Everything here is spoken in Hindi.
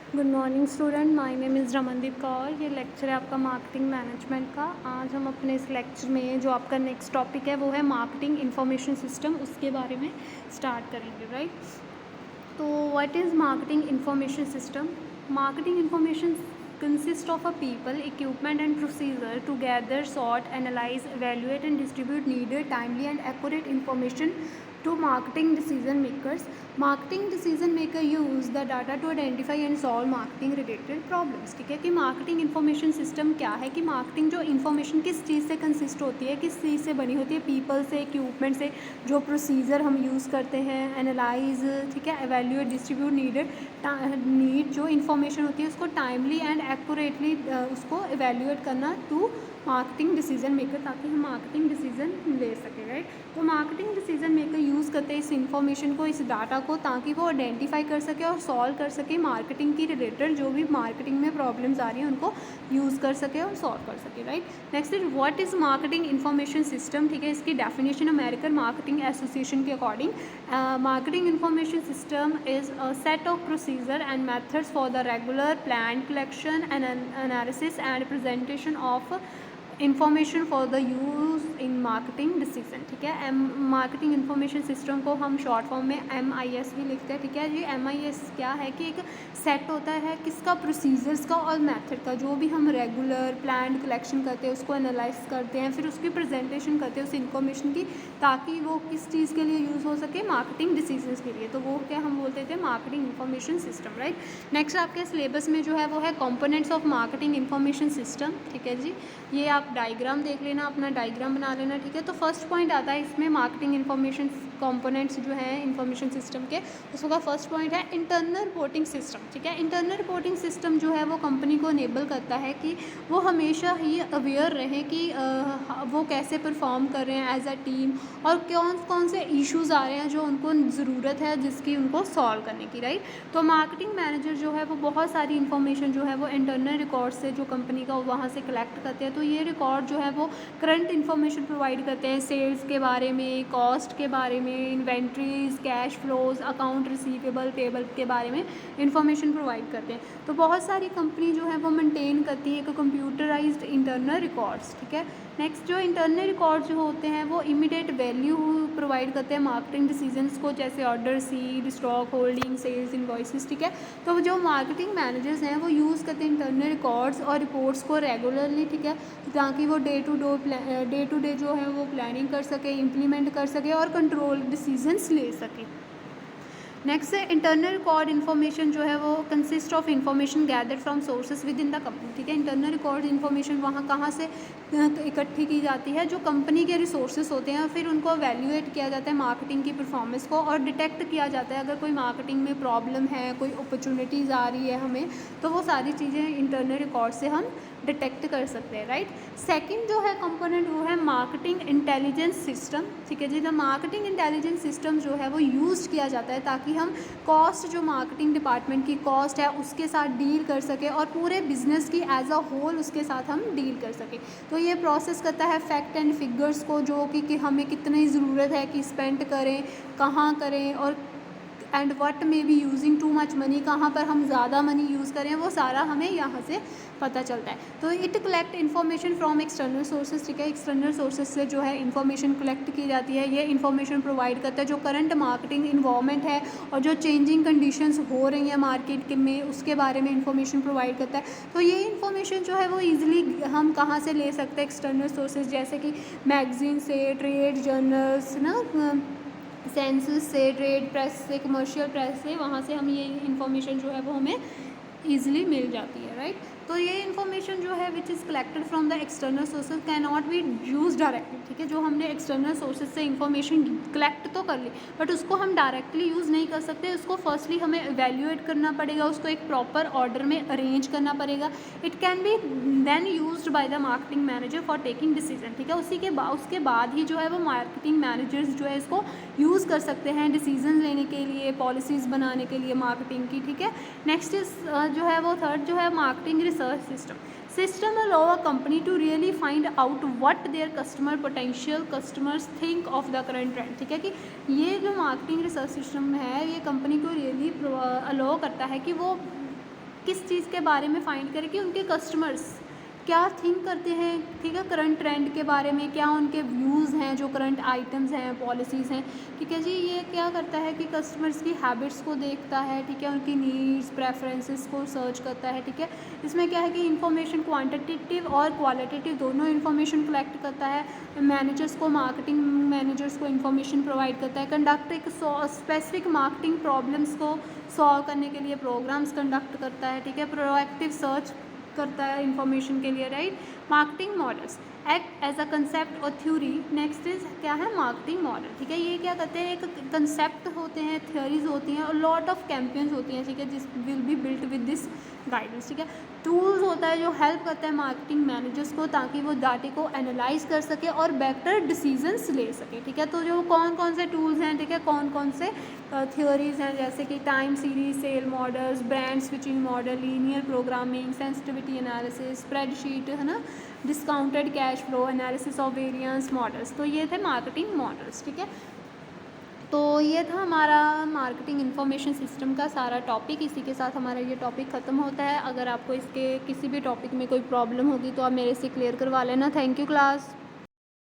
Good morning student, my name is Ramandeep Kaur. ये लेक्चर है आपका मार्केटिंग मैनेजमेंट का। आज हम अपने इस लेक्चर में जो आपका नेक्स्ट टॉपिक है वो है मार्केटिंग इंफॉर्मेशन सिस्टम, उसके बारे में स्टार्ट करेंगे, राइट। तो what is marketing information system? Marketing information consist of a people, equipment and procedure to gather, sort, analyze, evaluate and distribute needed, timely and accurate information to marketing decision makers. Marketing decision maker use the data to identify and solve marketing related problems. ठीक है कि मार्केटिंग इन्फॉर्मेशन सिस्टम क्या है, कि मार्केटिंग जो इन्फॉर्मेशन किस चीज़ से कंसिस्ट होती है, किस चीज़ से बनी होती है, पीपल से, इक्विपमेंट से, जो प्रोसीजर हम यूज़ करते हैं, एनालाइज, ठीक है, एवेल्यूएट, डिस्ट्रीब्यूट, नीड जो इन्फॉर्मेशन होती है उसको टाइमली एंड एक्यूरेटली उसको एवेल्यूएट करना टू मार्केटिंग डिसीजन मेकर, ताकि हम मार्केटिंग डिसीजन ले सकें, राइट। तो मार्केटिंग डिसीजन मेकर यूज़ करते हैं इस इन्फॉर्मेशन को, इस डाटा को, ताकि वो आइडेंटिफाई कर सके और सॉल्व कर सके मार्केटिंग की रिलेटेड जो भी मार्केटिंग में प्रॉब्लम्स आ रही हैं उनको यूज़ कर सके और सॉल्व कर सके, right. Next is what is marketing information system. ठीक है, इसकी डेफिनेशन अमेरिकन मार्केटिंग एसोसिएशन के according marketing information system is a set of procedure and methods for the regular plan collection and analysis and presentation of information for the use in marketing decision. ठीक है, मार्केटिंग इन्फॉर्मेशन सिस्टम को हम शॉर्ट फॉर्म में MIS भी लिखते हैं। ठीक है, ये MIS क्या है कि एक सेट होता है किसका, प्रोसीजर्स का और मेथड का, जो भी हम रेगुलर प्लान कलेक्शन करते हैं उसको एनालाइज करते हैं, फिर उसकी प्रेजेंटेशन करते हैं उस इन्फॉर्मेशन की, ताकि वो किस चीज़ के लिए यूज़ हो सके, मार्केटिंग डिसीजंस के लिए। तो वो क्या हम बोलते थे, marketing information system, right. Next आपके सिलेबस में जो है वो है components of marketing information system. ठीक है जी, ये आप डायग्राम देख लेना, अपना डायग्राम बना लेना। ठीक है, तो फर्स्ट पॉइंट आता है इसमें मार्केटिंग इन्फॉर्मेशन कंपोनेंट्स जो हैं इन्फॉर्मेशन सिस्टम के, उसका फर्स्ट पॉइंट है इंटरनल रिपोर्टिंग सिस्टम। ठीक है, इंटरनल रिपोर्टिंग सिस्टम जो है वो कंपनी को इनेबल करता है कि वो हमेशा ही अवेयर रहे कि वो कैसे परफॉर्म कर रहे हैं एज अ टीम, और कौन कौन से इश्यूज़ आ रहे हैं जो उनको ज़रूरत है जिसकी उनको सॉल्व करने की, राइट। तो मार्केटिंग मैनेजर जो है वो बहुत सारी इन्फॉर्मेशन जो है वो इंटरनल रिकॉर्ड से जो कंपनी का वहाँ से कलेक्ट करते हैं। तो ये रिकॉर्ड जो है वो करंट इन्फॉर्मेशन प्रोवाइड करते हैं, सेल्स के बारे में, कॉस्ट के बारे में, inventories, cash flows, account receivable, payable के बारे में इन्फॉर्मेशन प्रोवाइड करते हैं। तो बहुत सारी कंपनी जो है वो मेंटेन करती है एक कंप्यूटराइज्ड इंटरनल रिकॉर्ड्स। ठीक है, नेक्स्ट जो इंटरनल रिकॉर्ड जो होते हैं वो इमीडिएट वैल्यू प्रोवाइड करते हैं मार्केटिंग डिसीजंस को, जैसे order received, stock holding, sales invoices. ठीक है, तो जो मार्केटिंग मैनेजर्स हैं वो यूज़ करते हैं इंटरनल रिकॉर्ड्स और रिपोर्ट्स को रेगुलरली। ठीक है, ताकि वो डे टू डे जो है वो प्लानिंग कर सके, इम्प्लीमेंट कर सके और कंट्रोल डिसीजंस ले सके। नेक्स्ट है इंटरनल रिकॉर्ड इन्फॉर्मेशन जो है वो consist of information gather from sources with in the company. ठीक है, इंटरनल रिकॉर्ड इन्फॉर्मेशन वहाँ कहाँ से इकट्ठी की जाती है, जो कंपनी के रिसोर्सेज होते हैं, फिर उनको वैल्यूएट किया जाता है मार्केटिंग की परफॉर्मेंस को, और डिटेक्ट किया जाता है अगर कोई मार्केटिंग में प्रॉब्लम है, कोई अपॉर्चुनिटीज़ आ रही है हमें, तो वो सारी चीज़ें इंटरनल रिकॉर्ड से हम डिटेक्ट कर सकते हैं, राइट। सेकंड जो है कंपोनेंट वो है मार्केटिंग इंटेलिजेंस सिस्टम। ठीक है जी, द मार्केटिंग इंटेलिजेंस सिस्टम जो है वो यूज़ किया जाता है ताकि हम कॉस्ट, जो मार्केटिंग डिपार्टमेंट की कॉस्ट है उसके साथ डील कर सके, और पूरे बिजनेस की एज अ होल उसके साथ हम डील कर सकें। तो ये प्रोसेस करता है फैक्ट एंड फिगर्स को, जो कि हमें कितनी ज़रूरत है कि स्पेंड करें, कहाँ करें, और and what may be using too much money, कहाँ पर हम ज़्यादा मनी यूज़ करें, वो सारा हमें यहाँ से पता चलता है। तो it collect information from external sources. ठीक है, एक्सटर्नल सोर्सेज से जो है इन्फॉर्मेशन कलेक्ट की जाती है। ये इन्फॉर्मेशन प्रोवाइड करता है जो करंट मार्केटिंग इन्वायरमेंट है और जो चेंजिंग कंडीशंस हो रही हैं मार्केट में, उसके बारे में इन्फॉर्मेशन प्रोवाइड करता है। तो ये इन्फॉर्मेशन जो है वो ईजिली हम कहाँ से ले सकते हैं, एक्सटर्नल सोर्सेज जैसे कि मैगजीन से, ट्रेड जर्नल्स ना, सेंसस से, ट्रेड प्रेस से, कमर्शियल प्रेस से, वहाँ से हम ये इन्फॉर्मेशन जो है वो हमें ईजिली मिल जाती है, राइट। तो ये इन्फॉर्मेशन जो है which is collected from the external sources can not be use directly. ठीक है, जो हमने एक्सटर्नल सोर्सेज से इन्फॉर्मेशन कलेक्ट तो कर ली, बट उसको हम डायरेक्टली यूज़ नहीं कर सकते। उसको फर्स्टली हमें एवेल्यूएट करना पड़ेगा, उसको एक प्रॉपर ऑर्डर में अरेंज करना पड़ेगा। It can be then used by the marketing manager for taking decision. ठीक है, उसके बाद ही जो है वो मार्केटिंग मैनेजर्स जो है इसको यूज़ कर सकते हैं डिसीजन लेने के लिए, पॉलिसीज़ बनाने के लिए मार्केटिंग की। ठीक है, नेक्स्ट इज जो है वो थर्ड जो है marketing research system allow a company to really find out what their potential customers think of the current trend। ठीक है, कि ये जो मार्केटिंग रिसर्च सिस्टम है ये कंपनी को रियली अलाउ करता है कि वो किस चीज़ के बारे में फाइंड करें कि उनके कस्टमर्स क्या थिंक करते हैं, ठीक है, करंट ट्रेंड के बारे में, क्या उनके व्यूज़ हैं, जो करंट आइटम्स हैं, पॉलिसीज़ हैं, ठीक है जी। ये क्या करता है कि कस्टमर्स की हैबिट्स को देखता है, ठीक है, उनकी नीड्स प्रेफरेंसेस को सर्च करता है, ठीक है। इसमें क्या है कि इन्फॉर्मेशन क्वांटिटेटिव और क्वालिटेटिव दोनों इन्फॉर्मेशन कलेक्ट करता है। मैनेजर्स को, मार्केटिंग मैनेजर्स को इन्फॉर्मेशन प्रोवाइड करता है। कंडक्ट एक स्पेसिफिक मार्केटिंग प्रॉब्लम्स को सॉल्व करने के लिए प्रोग्राम्स कंडक्ट करता है, ठीक है। प्रोएक्टिव सर्च करता है इंफॉर्मेशन के लिए, right. Marketing models act as a concept और थ्योरी। नेक्स्ट इज क्या है, मार्केटिंग मॉडल, ठीक है। ये क्या करते हैं, एक कंसेप्ट होते हैं, थ्योरीज होती हैं और लॉट ऑफ कैंपेन्स होती हैं, ठीक है, जिस will be built with this guidance, ठीक है। टूल्स होता है जो हेल्प करता है मार्केटिंग मैनेजर्स को ताकि वो डाटे को एनालाइज कर सके और बेटर डिसीजंस ले सके, ठीक है। तो जो कौन कौन से टूल्स हैं, ठीक है, कौन कौन से थ्योरीज हैं, जैसे कि time series, sale models, brand switching model, linear programming, sensitivity analysis, spreadsheet, है ना, discounted cash flow analysis of variance models. तो ये थे मार्केटिंग मॉडल्स, ठीक है। तो ये था हमारा मार्केटिंग इन्फॉर्मेशन सिस्टम का सारा टॉपिक। इसी के साथ हमारा ये टॉपिक ख़त्म होता है। अगर आपको इसके किसी भी टॉपिक में कोई प्रॉब्लम होगी तो आप मेरे से क्लियर करवा लेना। Thank you class.